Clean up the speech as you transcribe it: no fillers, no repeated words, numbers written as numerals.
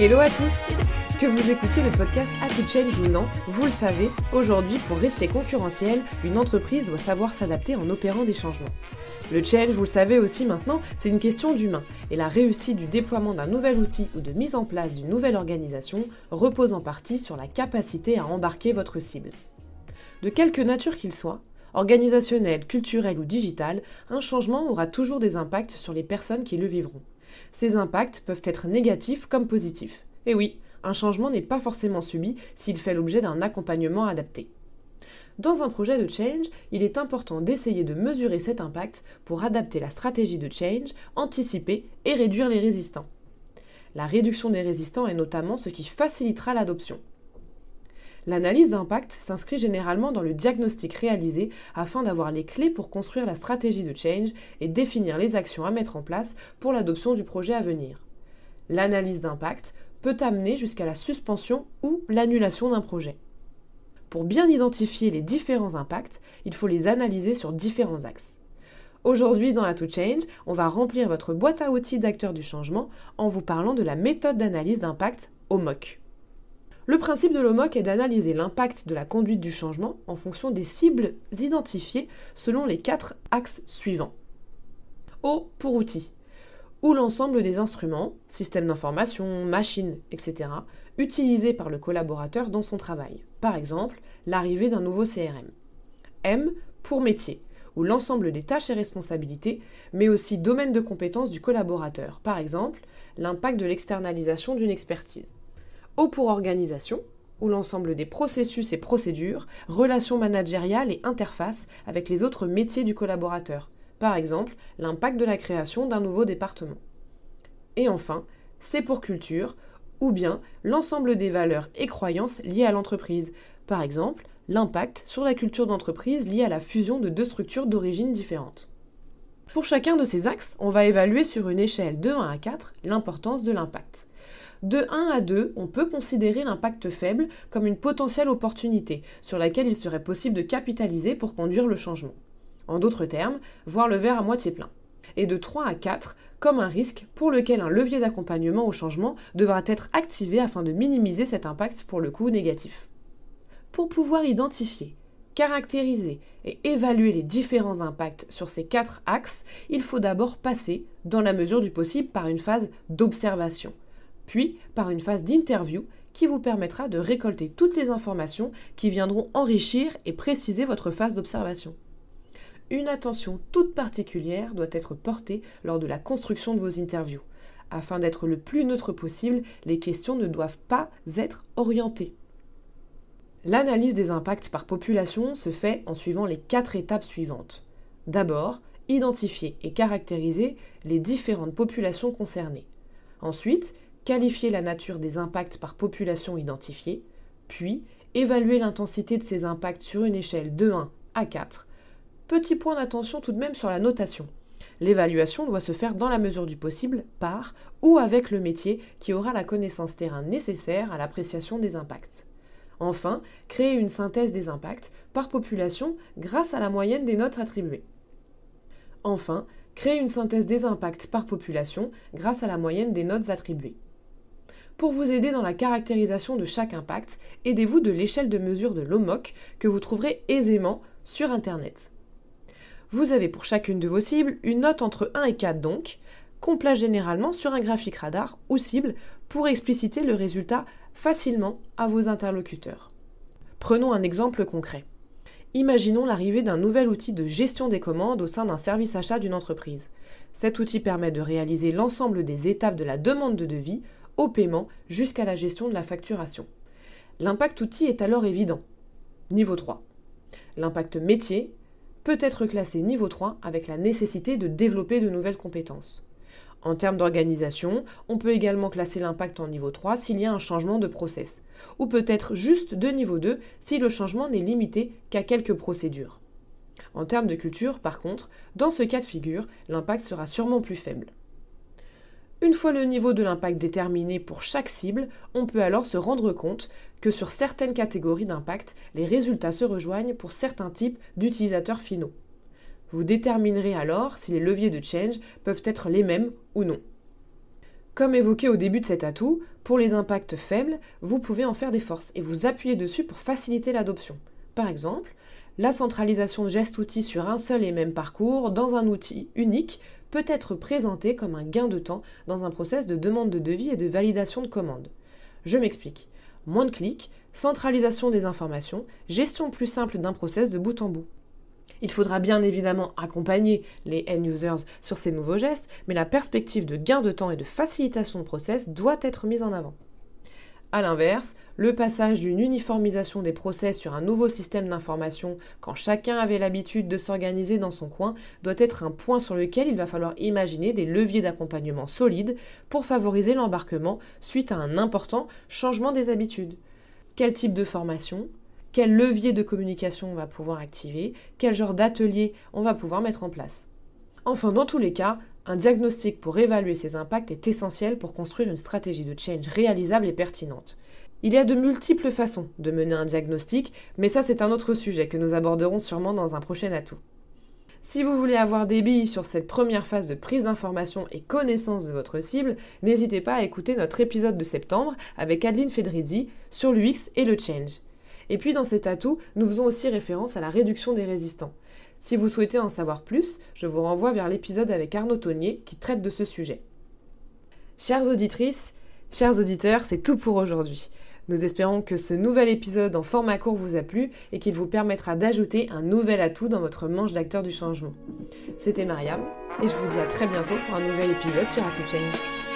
Hello à tous! Que vous écoutiez le podcast How to Change ou non, vous le savez, aujourd'hui, pour rester concurrentiel, une entreprise doit savoir s'adapter en opérant des changements. Le change, vous le savez aussi maintenant, c'est une question d'humain, et la réussite du déploiement d'un nouvel outil ou de mise en place d'une nouvelle organisation repose en partie sur la capacité à embarquer votre cible. De quelque nature qu'il soit, organisationnel, culturel ou digital, un changement aura toujours des impacts sur les personnes qui le vivront. Ces impacts peuvent être négatifs comme positifs. Et oui, un changement n'est pas forcément subi s'il fait l'objet d'un accompagnement adapté. Dans un projet de change, il est important d'essayer de mesurer cet impact pour adapter la stratégie de change, anticiper et réduire les résistants. La réduction des résistants est notamment ce qui facilitera l'adoption. L'analyse d'impact s'inscrit généralement dans le diagnostic réalisé afin d'avoir les clés pour construire la stratégie de change et définir les actions à mettre en place pour l'adoption du projet à venir. L'analyse d'impact peut amener jusqu'à la suspension ou l'annulation d'un projet. Pour bien identifier les différents impacts, il faut les analyser sur différents axes. Aujourd'hui, dans How to Change, on va remplir votre boîte à outils d'acteurs du changement en vous parlant de la méthode d'analyse d'impact OMOC. Le principe de l'OMOC est d'analyser l'impact de la conduite du changement en fonction des cibles identifiées selon les 4 axes suivants. O pour outils, où l'ensemble des instruments, systèmes d'information, machines, etc., utilisés par le collaborateur dans son travail. Par exemple, l'arrivée d'un nouveau CRM. M pour métier, où l'ensemble des tâches et responsabilités, mais aussi domaine de compétences du collaborateur. Par exemple, l'impact de l'externalisation d'une expertise. O pour organisation, où l'ensemble des processus et procédures, relations managériales et interfaces avec les autres métiers du collaborateur. Par exemple, l'impact de la création d'un nouveau département. Et enfin, C pour culture, ou bien l'ensemble des valeurs et croyances liées à l'entreprise. Par exemple, l'impact sur la culture d'entreprise liée à la fusion de 2 structures d'origine différentes. Pour chacun de ces axes, on va évaluer sur une échelle de 1 à 4 l'importance de l'impact. De 1 à 2, on peut considérer l'impact faible comme une potentielle opportunité sur laquelle il serait possible de capitaliser pour conduire le changement. En d'autres termes, voir le verre à moitié plein. Et de 3 à 4, comme un risque pour lequel un levier d'accompagnement au changement devra être activé afin de minimiser cet impact pour le coup négatif. Pour pouvoir identifier, caractériser et évaluer les différents impacts sur ces 4 axes, il faut d'abord passer, dans la mesure du possible, par une phase d'observation, puis par une phase d'interview qui vous permettra de récolter toutes les informations qui viendront enrichir et préciser votre phase d'observation. Une attention toute particulière doit être portée lors de la construction de vos interviews. Afin d'être le plus neutre possible, les questions ne doivent pas être orientées. L'analyse des impacts par population se fait en suivant les 4 étapes suivantes. D'abord, identifier et caractériser les différentes populations concernées. Ensuite, qualifier la nature des impacts par population identifiée, puis évaluer l'intensité de ces impacts sur une échelle de 1 à 4. Petit point d'attention tout de même sur la notation. L'évaluation doit se faire dans la mesure du possible par ou avec le métier qui aura la connaissance terrain nécessaire à l'appréciation des impacts. Enfin, créer une synthèse des impacts par population grâce à la moyenne des notes attribuées. Enfin, créer une synthèse des impacts par population grâce à la moyenne des notes attribuées. Pour vous aider dans la caractérisation de chaque impact, aidez-vous de l'échelle de mesure de l'OMOC que vous trouverez aisément sur Internet. Vous avez pour chacune de vos cibles une note entre 1 et 4 donc, qu'on place généralement sur un graphique radar ou cible pour expliciter le résultat facilement à vos interlocuteurs. Prenons un exemple concret. Imaginons l'arrivée d'un nouvel outil de gestion des commandes au sein d'un service achat d'une entreprise. Cet outil permet de réaliser l'ensemble des étapes de la demande de devis, au paiement, jusqu'à la gestion de la facturation. L'impact outil est alors évident. Niveau 3. L'impact métier peut être classé niveau 3 avec la nécessité de développer de nouvelles compétences. En termes d'organisation, on peut également classer l'impact en niveau 3 s'il y a un changement de process, ou peut-être juste de niveau 2 si le changement n'est limité qu'à quelques procédures. En termes de culture, par contre, dans ce cas de figure, l'impact sera sûrement plus faible. Une fois le niveau de l'impact déterminé pour chaque cible, on peut alors se rendre compte que sur certaines catégories d'impact, les résultats se rejoignent pour certains types d'utilisateurs finaux. Vous déterminerez alors si les leviers de change peuvent être les mêmes ou non. Comme évoqué au début de cet atout, pour les impacts faibles, vous pouvez en faire des forces et vous appuyer dessus pour faciliter l'adoption. Par exemple, la centralisation de gestes-outils sur un seul et même parcours dans un outil unique peut être présentée comme un gain de temps dans un process de demande de devis et de validation de commande. Je m'explique. Moins de clics, centralisation des informations, gestion plus simple d'un process de bout en bout. Il faudra bien évidemment accompagner les end-users sur ces nouveaux gestes, mais la perspective de gain de temps et de facilitation de process doit être mise en avant. A l'inverse, le passage d'une uniformisation des process sur un nouveau système d'information quand chacun avait l'habitude de s'organiser dans son coin doit être un point sur lequel il va falloir imaginer des leviers d'accompagnement solides pour favoriser l'embarquement suite à un important changement des habitudes. Quel type de formation ? Quel levier de communication on va pouvoir activer ? Quel genre d'atelier on va pouvoir mettre en place ? Enfin, dans tous les cas, un diagnostic pour évaluer ces impacts est essentiel pour construire une stratégie de change réalisable et pertinente. Il y a de multiples façons de mener un diagnostic, mais ça c'est un autre sujet que nous aborderons sûrement dans un prochain atout. Si vous voulez avoir des billes sur cette première phase de prise d'information et connaissance de votre cible, n'hésitez pas à écouter notre épisode de septembre avec Adeline Fedrizzi sur l'UX et le change. Et puis dans cet atout, nous faisons aussi référence à la réduction des résistants. Si vous souhaitez en savoir plus, je vous renvoie vers l'épisode avec Arnaud Tonnier qui traite de ce sujet. Chères auditrices, chers auditeurs, c'est tout pour aujourd'hui. Nous espérons que ce nouvel épisode en format court vous a plu et qu'il vous permettra d'ajouter un nouvel atout dans votre manche d'acteurs du changement. C'était Mariam et je vous dis à très bientôt pour un nouvel épisode sur Atout Change.